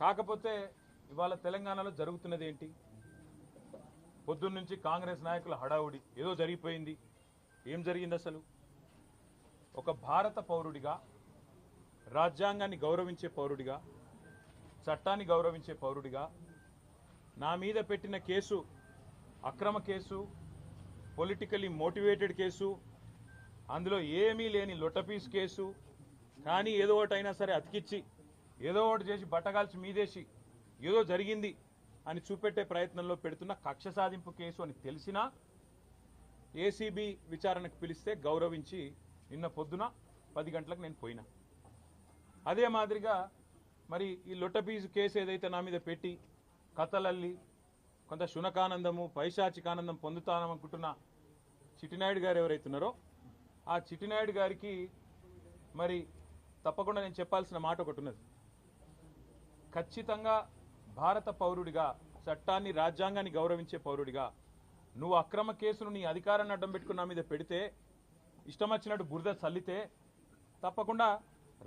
కాకపోతే ఇవాళ తెలంగాణలో జరుగుతున్నది ఏంటి? పొద్దున్న నుంచి కాంగ్రెస్ నాయకుల హడావుడి, ఏదో జరిగిపోయింది. ఏం జరిగింది అసలు? ఒక భారత పౌరుడిగా, రాజ్యాంగాన్ని గౌరవించే పౌరుడిగా, చట్టాన్ని గౌరవించే పౌరుడిగా నా మీద పెట్టిన కేసు అక్రమ కేసు, పొలిటికలీ మోటివేటెడ్ కేసు, అందులో ఏమీ లేని లొట్టపీస్ కేసు. కానీ ఏదో ఒకటైనా సరే అతికిచ్చి, ఏదో ఒకటి చేసి బట్టగాల్చి మీదేసి ఏదో జరిగింది అని చూపెట్టే ప్రయత్నంలో పెడుతున్న కక్ష సాధింపు కేసు అని తెలిసినా ఏసీబీ విచారణకు పిలిస్తే గౌరవించి నిన్న పొద్దున 10 గంటలకు నేను పోయినా. అదే మాదిరిగా మరి ఈ లొట్టపీసు కేసు ఏదైతే నా మీద పెట్టి కథలల్లి కొంత శునకానందము, పైశాచికానందం పొందుతాననుకుంటున్న చిట్టినాయుడు గారు ఎవరైతున్నారో ఆ చిట్టినాయుడు గారికి మరి తప్పకుండా నేను చెప్పాల్సిన మాట ఒకటి ఉన్నది. ఖచ్చితంగా భారత పౌరుడిగా, చట్టాన్ని రాజ్యాంగాన్ని గౌరవించే పౌరుడిగా నువ్వు అక్రమ కేసును నీ అధికారాన్ని అడ్డం పెట్టుకుని నా మీద పెడితే, ఇష్టం వచ్చినట్టు బురద చల్లితే తప్పకుండా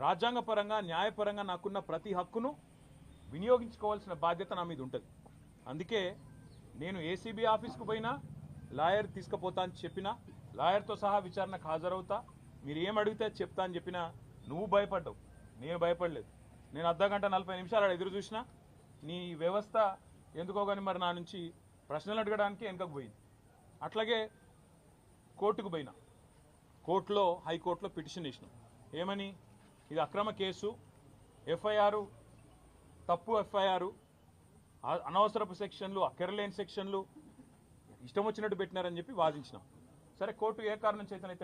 రాజ్యాంగపరంగా, న్యాయపరంగా నాకున్న ప్రతి హక్కును వినియోగించుకోవాల్సిన బాధ్యత నా మీద ఉంటుంది. అందుకే నేను ఏసీబీ ఆఫీస్కు పోయినా లాయర్ తీసుకుపోతా అని చెప్పినా, లాయర్తో సహా విచారణకు హాజరవుతా, మీరు ఏం అడిగితే చెప్తా అని చెప్పినా నువ్వు భయపడ్డావు, నేను భయపడలేదు. నేను అర్ధగంట 40 నిమిషాలు ఎదురు చూసినా నీ వ్యవస్థ ఎందుకో కానీ మరి నా నుంచి ప్రశ్నలు అడగడానికి వెనకకు పోయింది. అట్లాగే కోర్టుకు పోయినా, కోర్టులో హైకోర్టులో పిటిషన్ ఇచ్చినాం. ఏమని? ఇది అక్రమ కేసు, ఎఫ్ఐఆర్ తప్పు, ఎఫ్ఐఆర్ అనవసరపు సెక్షన్లు, అక్కరలేని సెక్షన్లు ఇష్టం వచ్చినట్టు పెట్టినారని చెప్పి వాదించినాం. సరే, కోర్టు ఏ కారణం చేతనైతే